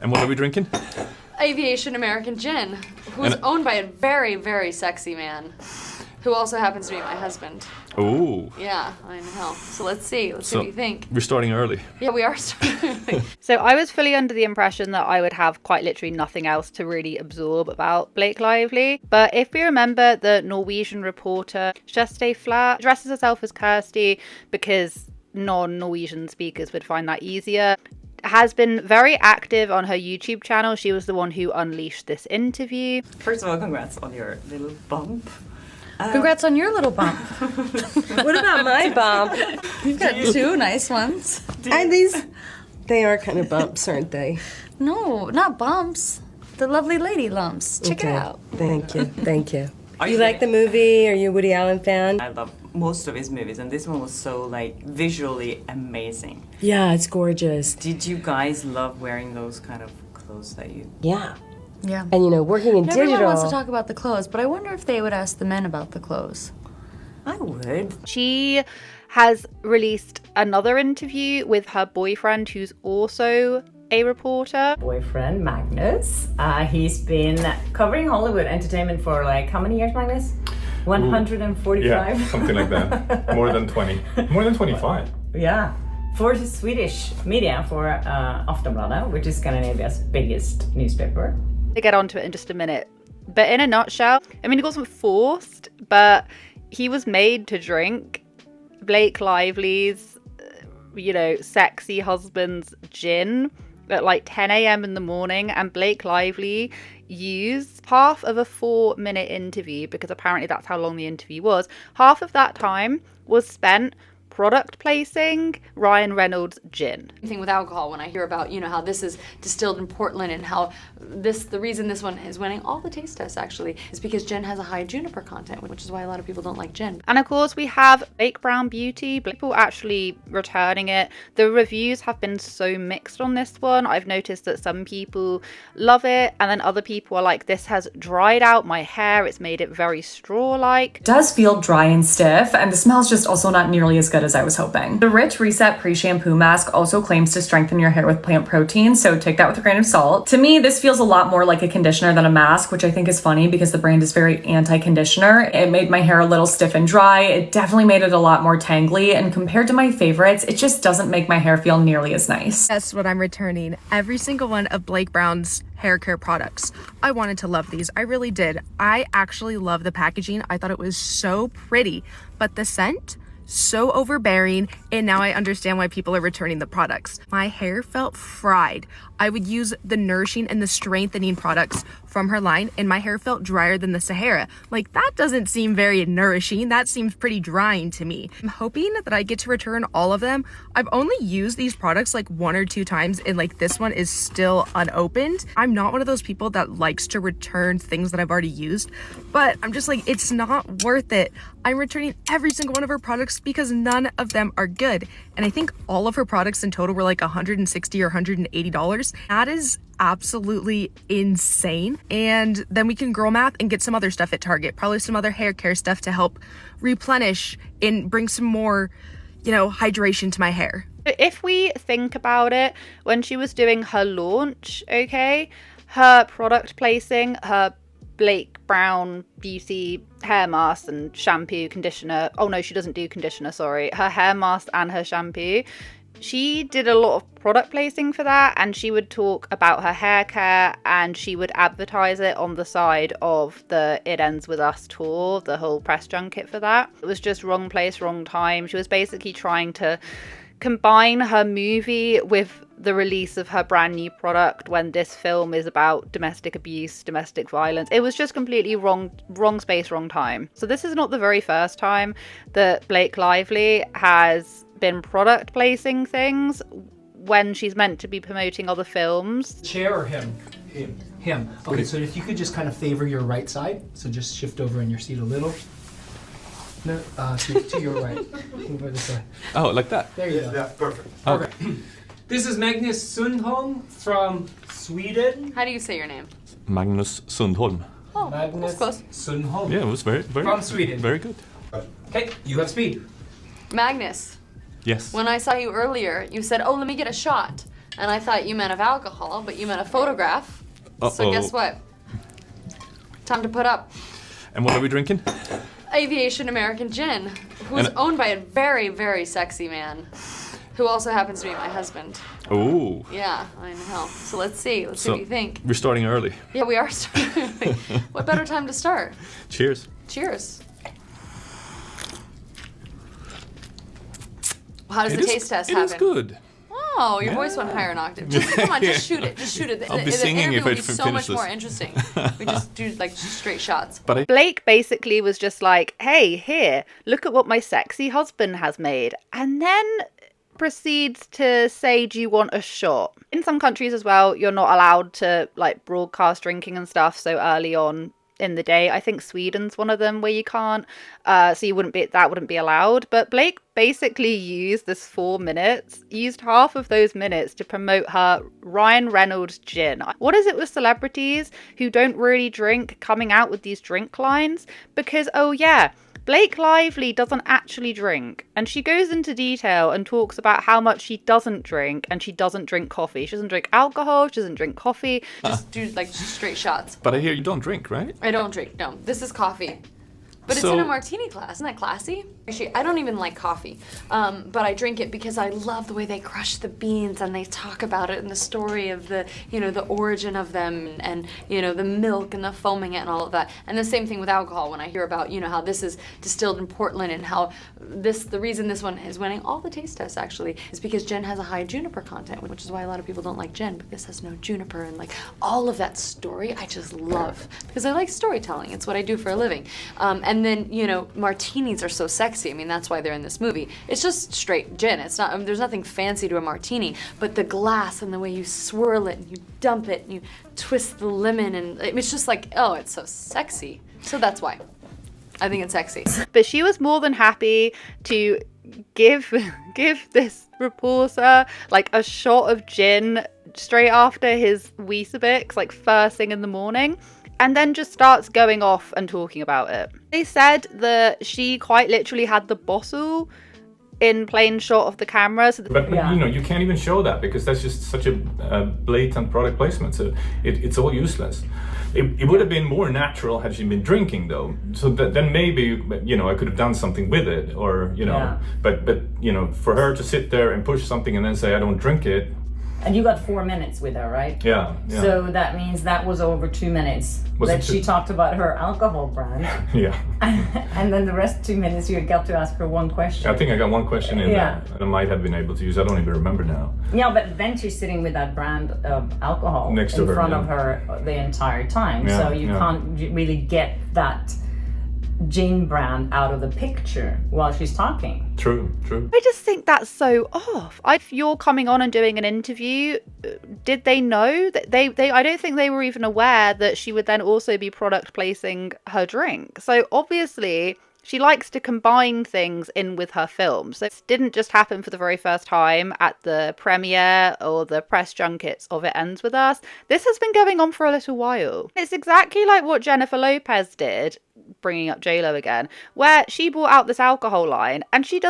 And what are we drinking? Aviation American Gin, who's owned by a very, very sexy man, who also happens to be my husband. Ooh. Yeah, I know. So let's see. Let's see what you think. We're starting early. Yeah, we are starting early. So I was fully under the impression that I would have quite literally nothing else to really absorb about Blake Lively. But if we remember, the Norwegian reporter Kjersti Flat dresses herself as Kirsty because non-Norwegian speakers would find that easier. Has been very active on her YouTube channel. She was the one who unleashed this interview. First of all, congrats on your little bump. Congrats on your little bump. What about my bump? You've got two nice ones. And these, they are kind of bumps, aren't they? No, not bumps. The lovely lady lumps. Check it out. Thank you, thank you. Are You like the movie? Are you a Woody Allen fan? I love most of his movies, and this one was so visually amazing. Yeah, it's gorgeous. Did you guys love wearing those kind of clothes that you? Yeah. Yeah. And working in digital. Everyone wants to talk about the clothes, but I wonder if they would ask the men about the clothes. I would. She has released another interview with her boyfriend, who's also a reporter. Boyfriend Magnus. He's been covering Hollywood entertainment for how many years, Magnus? 145? Yeah, something like that. More than 20. More than 25. Yeah. For Swedish media, for Aftonbladet, which is Scandinavia's biggest newspaper. To get onto it in just a minute. But in a nutshell, I mean, it wasn't forced, but he was made to drink Blake Lively's, sexy husband's gin at 10 a.m. in the morning, and Blake Lively used half of a 4-minute interview, because apparently that's how long the interview was. Half of that time was spent product placing Ryan Reynolds gin. Thing with alcohol, when I hear about how this is distilled in Portland and how the reason this one is winning all the taste tests actually is because gin has a high juniper content, which is why a lot of people don't like gin. And of course we have Blake Brown Beauty, people actually returning it. The reviews have been so mixed on this one. I've noticed that some people love it, and then other people are like, this has dried out my hair, it's made it very straw-like. It does feel dry and stiff, and the smell's just also not nearly as good as I was hoping. The Rich Reset Pre-Shampoo Mask also claims to strengthen your hair with plant protein, so take that with a grain of salt. To me, this feels a lot more like a conditioner than a mask, which I think is funny because the brand is very anti-conditioner. It made my hair a little stiff and dry. It definitely made it a lot more tangly, and compared to my favorites, it just doesn't make my hair feel nearly as nice. That's what I'm returning. Every single one of Blake Brown's hair care products. I wanted to love these. I really did. I actually love the packaging. I thought it was so pretty, but the scent, so overbearing, and now I understand why people are returning the products. My hair felt fried. I would use the nourishing and the strengthening products from her line, and my hair felt drier than the Sahara. That doesn't seem very nourishing. That seems pretty drying to me. I'm hoping that I get to return all of them. I've only used these products 1 or 2 times, and this one is still unopened. I'm not one of those people that likes to return things that I've already used, but I'm just it's not worth it. I'm returning every single one of her products because none of them are good. And I think all of her products in total were $160 or $180. That is absolutely insane. And then we can girl math and get some other stuff at Target, probably some other hair care stuff to help replenish and bring some more, hydration to my hair. If we think about it, when she was doing her launch, her product placing, her Blake Brown Beauty hair mask and shampoo, conditioner. Oh no, she doesn't do conditioner, sorry. Her hair mask and her shampoo. She did a lot of product placing for that, and she would talk about her hair care, and she would advertise it on the side of the It Ends With Us tour, the whole press junket for that. It was just wrong place, wrong time. She was basically trying to combine her movie with the release of her brand new product when this film is about domestic abuse, domestic violence. It was just completely wrong space, wrong time. So this is not the very first time that Blake Lively has been product placing things when she's meant to be promoting other films. Chair or him? Him. Okay, so if you could just kind of favor your right side, so just shift over in your seat a little. No, to your right. Over this way. Oh, like that? There you go. Yeah, perfect. Okay. This is Magnus Sundholm from Sweden. How do you say your name? Magnus Sundholm. Oh, Magnus that's close. Sundholm. Yeah, it was very from Sweden. Very good. Okay, you have speed. Magnus, Yes. when I saw you earlier, you said, "Oh, let me get a shot." And I thought you meant of alcohol, but you meant a photograph. So guess what? Time to put up. And what are we drinking? Aviation American Gin, who's owned by a very, very sexy man, who also happens to be my husband. Ooh. Yeah, I know. So let's see. Let's see what you think. We're starting early. Yeah, we are starting early. What better time to start? Cheers. Cheers. How does the taste test happen? It is good. Oh, your voice went higher an octave. Just come on, just shoot it. Just shoot it. I'll be the singing interview if will I be so finish much this. more interesting. We just do like straight shots. But Blake basically was just like, hey, here, look at what my sexy husband has made. And then proceeds to say, do you want a shot? In some countries as well, you're not allowed to like broadcast drinking and stuff so early on in the day. I think Sweden's one of them where you can't. So you wouldn't be allowed. But Blake basically used this 4 minutes, used half of those minutes to promote her Ryan Reynolds gin. What is it with celebrities who don't really drink coming out with these drink lines? Because, oh yeah, Blake Lively doesn't actually drink, and she goes into detail and talks about how much she doesn't drink, and she doesn't drink coffee. She doesn't drink alcohol, she doesn't drink coffee. Just do like straight shots. But I hear you don't drink, right? I don't drink, no. This is coffee. But it's in a martini glass. Isn't that classy? Actually, I don't even like coffee, but I drink it because I love the way they crush the beans and they talk about it and the story of the, the origin of them and, the milk and the foaming it and all of that. And the same thing with alcohol when I hear about, how this is distilled in Portland and how the reason this one is winning all the taste tests actually is because gin has a high juniper content, which is why a lot of people don't like gin, but this has no juniper and like all of that story I just love because I like storytelling. It's what I do for a living. And then, martinis are so sexy. I mean, that's why they're in this movie. It's just straight gin. It's not, there's nothing fancy to a martini, but the glass and the way you swirl it and you dump it and you twist the lemon and it's just like, oh, it's so sexy. So that's why. I think it's sexy. But she was more than happy to give this reporter like a shot of gin straight after his Weetabix, like first thing in the morning. And then just starts going off and talking about it. They said that she quite literally had the bottle in plain shot of the camera. So But you can't even show that because that's just such a blatant product placement. So it's all useless. It would have been more natural had she been drinking though. So then maybe I could have done something with it, or But for her to sit there and push something and then say I don't drink it. And you got 4 minutes with her, right? Yeah. So that means that was over 2 minutes that she talked about her alcohol brand. Yeah. And then the rest 2 minutes you got to ask her one question. I think I got one question in there and I might have been able to use. I don't even remember now. Yeah, but then she's sitting with that brand of alcohol next to in her, front of her the entire time. Yeah, so you can't really get that gin brand out of the picture while she's talking. True. I just think that's so off. If you're coming on and doing an interview, did they know that they I don't think they were even aware that she would then also be product placing her drink. So obviously she likes to combine things in with her films. So it didn't just happen for the very first time at the premiere or the press junkets of It Ends With Us. This has been going on for a little while. It's exactly like what Jennifer Lopez did, bringing up J-Lo again, where she brought out this alcohol line and she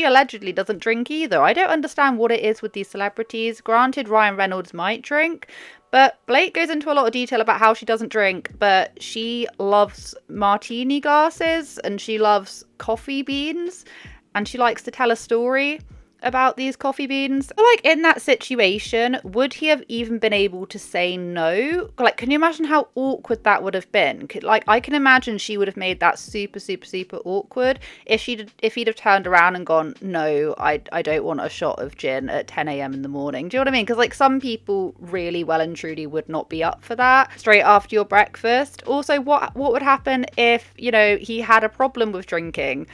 allegedly doesn't drink either. I don't understand what it is with these celebrities. Granted, Ryan Reynolds might drink, but Blake goes into a lot of detail about how she doesn't drink, but she loves martini glasses and she loves coffee beans and she likes to tell a story about these coffee beans. Like, in that situation, would he have even been able to say no? Like, can you imagine how awkward that would have been? Like, I can imagine she would have made that super, super, super awkward if he'd have turned around and gone, no, I don't want a shot of gin at 10 a.m. in the morning. Do you know what I mean? Because, like, some people really well and truly would not be up for that straight after your breakfast. Also, what would happen if, he had a problem with drinking?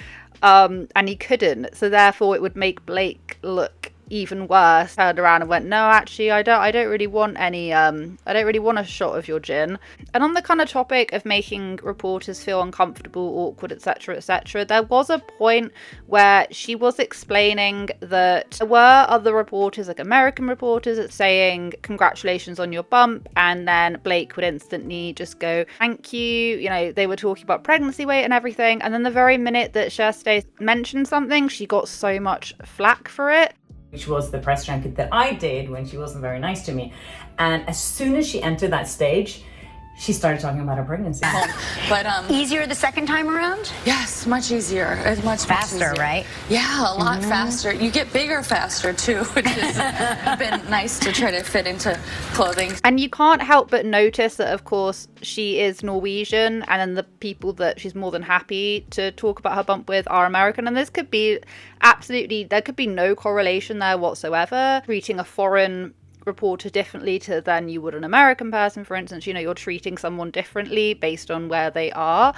And he couldn't, so therefore it would make Blake look even worse. Turned around and went, no, actually, I don't really want any, I don't really want a shot of your gin. And on the kind of topic of making reporters feel uncomfortable, awkward, etc., there was a point where she was explaining that there were other reporters, like American reporters, saying, congratulations on your bump, and then Blake would instantly just go, thank you. They were talking about pregnancy weight and everything, and then the very minute that Shirstay mentioned something, she got so much flack for it. which was the press junket that I did when she wasn't very nice to me. And as soon as she entered that stage, she started talking about her pregnancy. But Easier the second time around? yes, much easier. It's much Faster, easier. right? Yeah, a lot faster. You get bigger faster too, which has been nice to try to fit into clothing. And you can't help but notice that, of course, she is Norwegian, and then the people that she's more than happy to talk about her bump with are American. And this could be there could be no correlation there whatsoever. Treating a foreign reporter differently than you would an American person, for instance. You know, you're treating someone differently based on where they are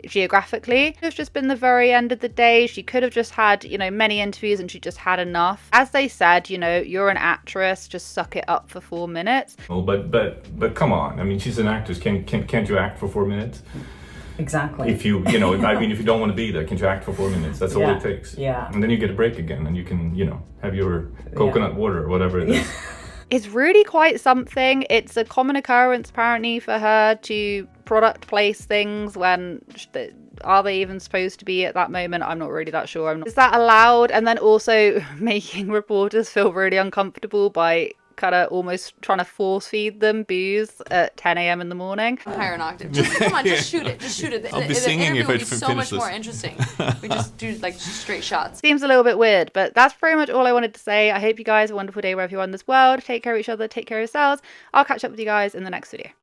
geographically. It's just been the very end of the day. She could have just had, you know, many interviews and she just had enough. As they said, you know, you're an actress, just suck it up for 4 minutes. Well, but come on. I mean, she's an actress. Can't you act for 4 minutes? Exactly. If you know, I mean, if you don't want to be there, can you act for 4 minutes? That's all it takes. Yeah. And then you get a break again, and you can, you know, have your coconut water or whatever it is. It's really quite something. It's a common occurrence apparently for her to product place things when are they even supposed to be at that moment? I'm not really that sure. Is that allowed? And then also making reporters feel really uncomfortable by kind of almost trying to force feed them booze at 10 a.m. in the morning. Higher an octave. Just come on, just shoot it. Just shoot it. I'll be singing if I would be so finish much more this. interesting. We just do like straight shots. Seems a little bit weird, but that's pretty much all I wanted to say. I hope you guys have a wonderful day wherever you are in this world. Take care of each other, take care of yourselves. I'll catch up with you guys in the next video.